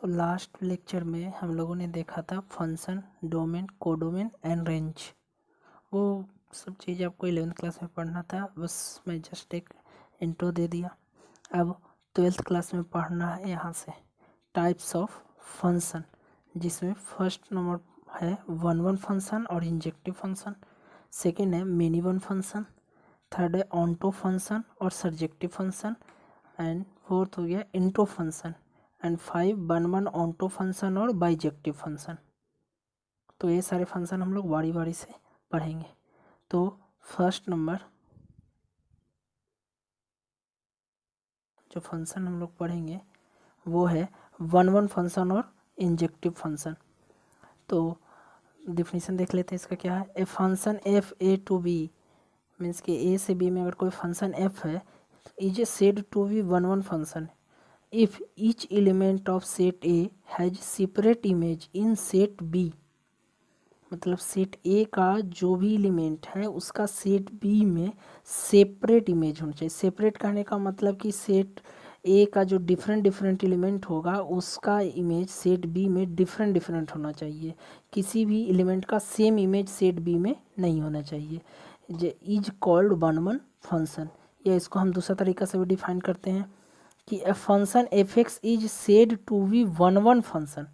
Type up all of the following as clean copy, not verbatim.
तो last lecture में हम लोगों ने देखा था function, domain, codomain and range. वो सब चीज़ आपको 11th क्लास में पढ़ना था, बस मैं जस्ट एक इंट्रो दे दिया। अब 12th क्लास में पढ़ना है यहाँ से टाइप्स ऑफ फंक्शन, जिसमें फर्स्ट नंबर है वन वन फंक्शन और इंजेक्टिव फंक्शन, सेकेंड है मेनी वन फंक्शन, थर्ड है ऑन्टो फंक्शन और सर्जेक्टिव फंक्शन, एंड फोर्थ हो गया into function, and 5 one one onto function और बाइजेक्टिव फंक्शन। तो ये सारे फंक्शन हम लोग बारी बारी से पढ़ेंगे। तो फर्स्ट नंबर जो फंक्शन हम लोग पढ़ेंगे वो है वन वन फंक्शन और इंजेक्टिव फंक्शन। तो डिफिनीशन देख लेते हैं इसका क्या है। A function F A to B means कि ए से बी में अगर कोई फंक्शन एफ है is A said to be one one function if each element of set A has separate image in set B। मतलब set ए का जो भी एलिमेंट है उसका सेट बी में सेपरेट इमेज होना चाहिए। सेपरेट कहने का मतलब कि सेट ए का जो डिफरेंट डिफरेंट एलिमेंट होगा उसका इमेज सेट बी में डिफरेंट डिफरेंट होना चाहिए। किसी भी एलिमेंट का सेम इमेज सेट बी में नहीं होना चाहिए। Is called one one function, या इसको हम दूसरा तरीका से भी डिफाइन करते हैं कि a function fx is said to be one one function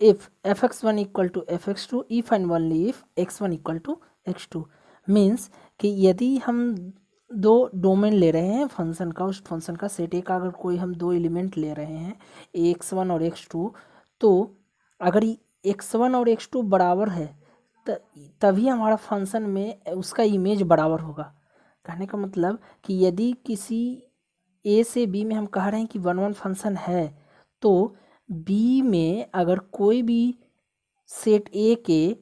if fx1 equal to fx2 if and only if x1 equal to x2। Means कि यदि हम दो डोमेन ले रहे हैं फंक्शन का, उस फंक्शन का सेट ए का अगर कोई हम दो एलिमेंट ले रहे हैं x1 और x2, तो अगर x1 और x2 बराबर है तभी हमारा फंक्शन में उसका इमेज बराबर होगा। कहने का मतलब कि यदि किसी ए से बी में हम कह रहे हैं कि वन वन फंक्शन है, तो बी में अगर कोई भी सेट ए के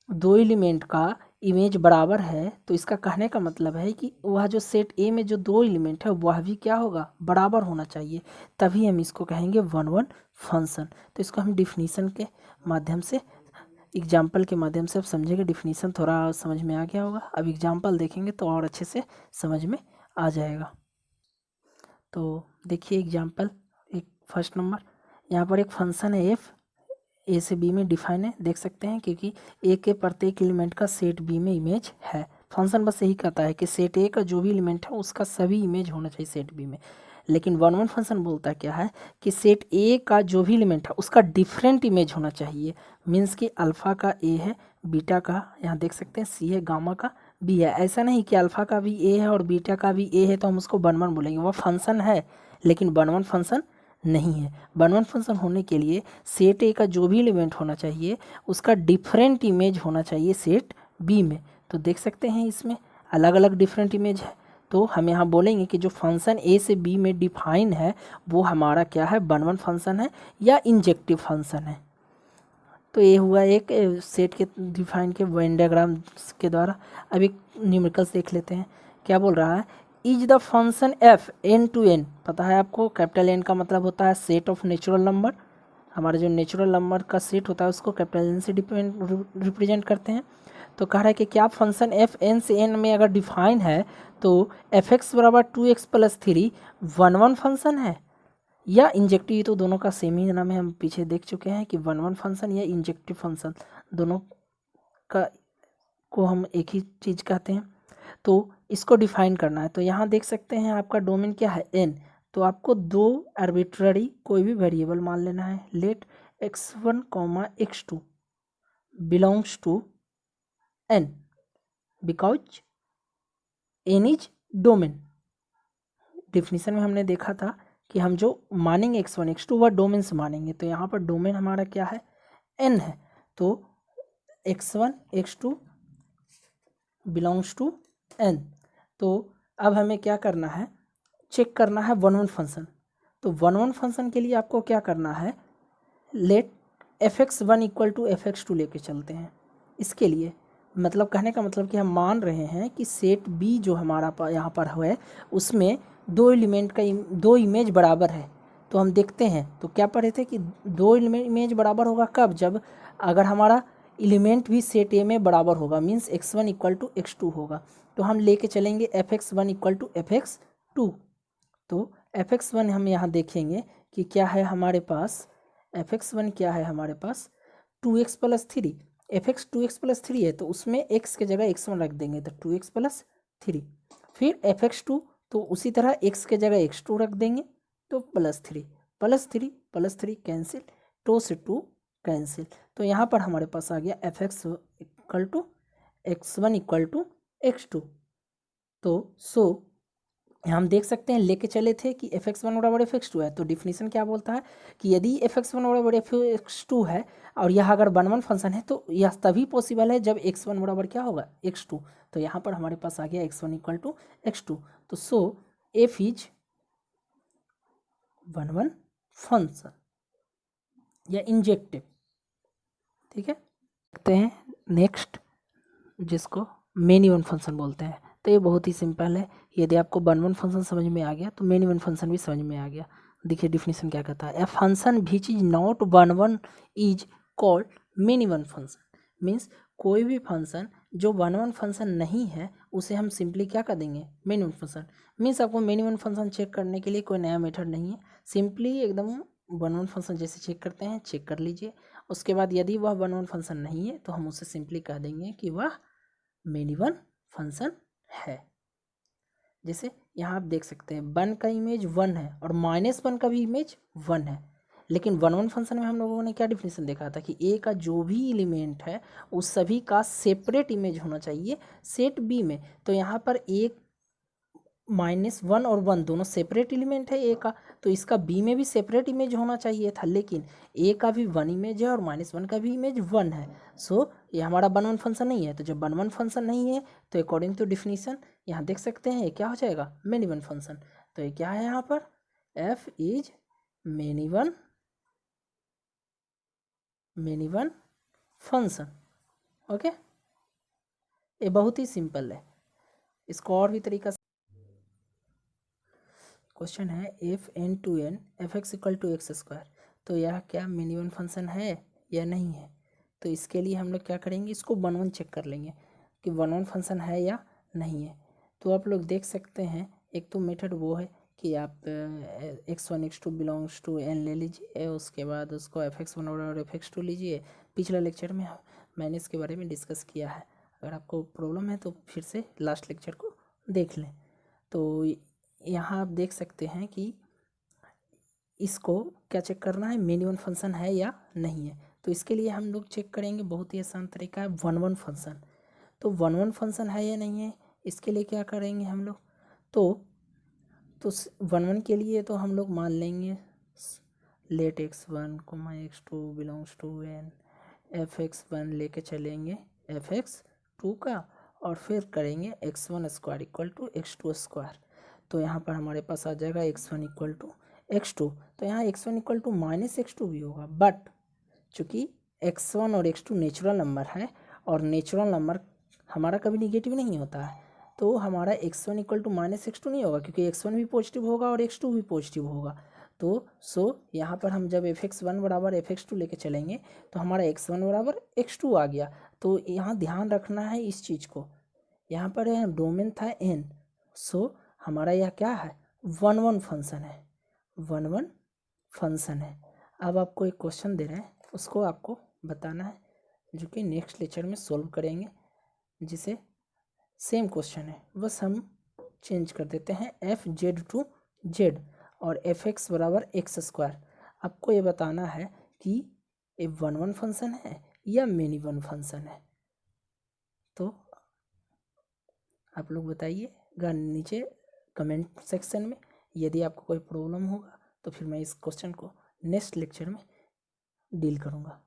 दो एलिमेंट का इमेज बराबर है तो इसका कहने का मतलब है कि वह जो सेट ए में जो दो एलिमेंट है वह भी क्या होगा, बराबर होना चाहिए, तभी हम इसको कहेंगे वन वन फंक्शन। तो इसको हम डिफिनीशन के माध्यम से, एग्जाम्पल के माध्यम से आप समझेंगे। डिफिनीशन थोड़ा समझ में आ गया होगा, अब एग्जाम्पल देखेंगे तो और अच्छे से समझ में आ जाएगा। तो देखिए एग्जाम्पल, एक फर्स्ट नंबर यहाँ पर एक फंक्शन है एफ, ए से बी में डिफाइन है, देख सकते हैं, क्योंकि ए के प्रत्येक एलिमेंट का सेट बी में इमेज है। फंक्शन बस यही कहता है कि सेट ए का जो भी एलिमेंट है उसका सभी इमेज होना चाहिए सेट बी में। लेकिन वन वन फंक्शन बोलता क्या है कि सेट ए का जो भी एलिमेंट है उसका डिफरेंट इमेज होना चाहिए। मीन्स कि अल्फ़ा का ए है, बीटा का यहाँ देख सकते हैं सी है, गामा का बी है। ऐसा नहीं कि अल्फ़ा का भी ए है और बीटा का भी ए है तो हम उसको वन वन बोलेंगे। वह फंक्शन है लेकिन वन वन फंक्शन नहीं है। वन वन फंक्शन होने के लिए सेट ए का जो भी एलिमेंट होना चाहिए उसका डिफरेंट इमेज होना चाहिए सेट बी में। तो देख सकते हैं इसमें अलग अलग डिफरेंट इमेज है। तो हम यहाँ बोलेंगे कि जो फंक्शन ए से बी में डिफाइन है वो हमारा क्या है, वन वन फंक्शन है या इंजेक्टिव फंक्शन है। तो ये हुआ एक सेट के डिफाइन के वेन डायग्राम के द्वारा। अब एक न्यूमेरिकल्स देख लेते हैं, क्या बोल रहा है। Is the function F N to N, पता है आपको कैपिटल एन का मतलब होता है सेट ऑफ नेचुरल नंबर। हमारे जो नेचुरल नंबर का सेट होता है उसको कैपिटल एन से रिप्रेजेंट करते हैं। तो कह रहा है कि क्या फंक्शन एफ एन से एन में अगर डिफाइन है तो एफ एक्स बराबर 2x + 3 वन वन फंक्शन है या इंजेक्टिव। तो दोनों का सेम ही नाम है, हम पीछे देख चुके हैं कि वन वन फंक्शन या इंजेक्टिव फंक्शन दोनों का को हम एक ही चीज़ कहते हैं। तो इसको डिफाइन करना है। तो यहाँ देख सकते हैं आपका डोमेन क्या है, एन। तो आपको दो आर्बिट्ररी कोई भी वेरिएबल मान लेना है। Let x1, x2 belongs to n because n is domain. Definition में हमने देखा था कि हम जो मानेंगे x1, x2 वह डोमेन से मानेंगे। तो यहाँ पर डोमेन हमारा क्या है, n है। तो x1, x2 belongs to n। तो अब हमें क्या करना है, चेक करना है वन वन फंक्शन। तो वन वन फंक्शन के लिए आपको क्या करना है, लेट fx1 = fx2 लेके चलते हैं। इसके लिए मतलब कहने का मतलब कि हम मान रहे हैं कि सेट बी जो हमारा यहाँ पर है उसमें दो एलिमेंट का दो इमेज बराबर है। तो हम देखते हैं, तो क्या पढ़े थे कि दो इमेज बराबर होगा कब, जब अगर हमारा एलिमेंट भी सेट ए में बराबर होगा, मीन्स x1 = x2 होगा। तो हम लेके चलेंगे fx1 = fx2। तो fx1 हम यहाँ देखेंगे कि क्या है हमारे पास, fx1 क्या है हमारे पास 2x plus 3, fx 2x plus 3 है तो उसमें x के जगह x1 रख देंगे तो 2x प्लस 3। फिर fx2 तो उसी तरह x के जगह x2 रख देंगे तो प्लस 3 प्लस 3 कैंसिल, 2 से 2 कैंसिल। तो यहाँ पर हमारे पास आ गया fx equal to x1 equal to x2। तो हम देख सकते हैं लेके चले थे कि fx1 बराबर fx2 है, तो डिफिनीशन क्या बोलता है कि यदि fx1 बराबर fx2 है और यह अगर 1 फंक्शन है तो यह तभी पॉसिबल है जब x1 बराबर क्या होगा x2। तो यहाँ पर हमारे पास आ गया x1 इक्वल टू x2। तो f इज 1 फंक्शन या इंजेक्टिव। ठीक है, देखते हैं नेक्स्ट जिसको मेनी वन फंक्शन बोलते हैं। तो ये बहुत ही सिंपल है, यदि आपको 1 फंक्शन समझ में आ गया तो मेनी वन फंक्शन भी समझ में आ गया। देखिए डिफिनीशन क्या कहता है, A function which is not 1 is called many one function. Means कोई भी फंक्शन जो 1 फंक्शन नहीं है उसे हम सिंपली क्या कर देंगे मेनी वन फंक्शन। मीन्स आपको मेनी वन फंक्शन चेक करने के लिए कोई नया मेथड नहीं है, सिंपली एकदम 1 फंक्शन जैसे चेक करते हैं चेक कर लीजिए। उसके बाद यदि वह 1 फंक्शन नहीं है तो हम उसे सिंपली कह देंगे कि वह मेनी वन फंक्शन है। जैसे यहाँ आप देख सकते हैं 1 का इमेज 1 है और -1 का भी इमेज 1 है, लेकिन 1 फंक्शन में हम लोगों ने क्या डिफिनेशन देखा था कि ए का जो भी एलिमेंट है उस सभी का सेपरेट इमेज होना चाहिए सेट बी में। तो यहाँ पर एक -1 और 1 दोनों सेपरेट एलिमेंट है ए का, तो इसका बी में भी सेपरेट इमेज होना चाहिए था, लेकिन ए का भी 1 इमेज है और -1 का भी इमेज 1 है। ये हमारा 1 फंक्शन नहीं है। तो जब 1 फंक्शन नहीं है तो अकॉर्डिंग टू डिफिनीशन यहाँ देख सकते हैं ये क्या हो जाएगा मेनी वन फंक्शन। तो ये क्या है यहाँ पर f is many one function. Okay, ये बहुत ही सिंपल है। इसको और भी तरीका क्वेश्चन है if n to n fx equal to X square, तो यह क्या मेनी वन फंक्शन है या नहीं है। तो इसके लिए हम लोग क्या करेंगे, इसको 1 चेक कर लेंगे कि 1 फंक्शन है या नहीं है। तो आप लोग देख सकते हैं एक तो मेथड वो है कि आप x1 x2 belongs to n ले लीजिए, उसके बाद उसको fx1 और fx2 लीजिए। पिछला लेक्चर में मैंने इसके बारे में डिस्कस किया है, अगर आपको प्रॉब्लम है तो फिर से लास्ट लेक्चर को देख लें। तो यहाँ आप देख सकते हैं कि इसको क्या चेक करना है मेनी वन फंक्शन है या नहीं है। तो इसके लिए हम लोग चेक करेंगे, बहुत ही आसान तरीका है 1 फंक्शन। तो 1 फंक्शन है या नहीं है, इसके लिए क्या करेंगे हम लोग, तो 1 के लिए तो हम लोग मान लेंगे late x1 x2 belongs to n fx1 लेके चलेंगे fx2 का, और फिर करेंगे x1 square equal to x2 square. तो यहाँ पर हमारे पास आ जाएगा x1 इक्वल टू x2। तो यहाँ x1 इक्वल टू -x2 भी होगा, बट चूँकि x1 और x2 नेचुरल नंबर है और नेचुरल नंबर हमारा कभी निगेटिव नहीं होता है, तो हमारा x1 इक्वल टू -x2 नहीं होगा, क्योंकि x1 भी पॉजिटिव होगा और x2 भी पॉजिटिव होगा। तो यहाँ पर हम जब fx1 बराबर fx2 लेके चलेंगे तो हमारा x1 बराबर x2 आ गया। तो यहाँ ध्यान रखना है इस चीज़ को, यहाँ पर डोमेन था n, हमारा यह क्या है 1 फंक्शन है, 1 फंक्शन है। अब आपको एक क्वेश्चन दे रहे हैं, उसको आपको बताना है, जो कि नेक्स्ट लेक्चर में सॉल्व करेंगे, जिसे सेम क्वेश्चन है बस हम चेंज कर देते हैं f(z) टू z और fx बराबर एक्स स्क्वायर। आपको ये बताना है कि ये 1 फंक्शन है या मेनी वन फंक्शन है। तो आप लोग बताइएगा नीचे कमेंट सेक्शन में। यदि आपको कोई प्रॉब्लम होगा तो फिर मैं इस क्वेश्चन को नेक्स्ट लेक्चर में डील करूँगा।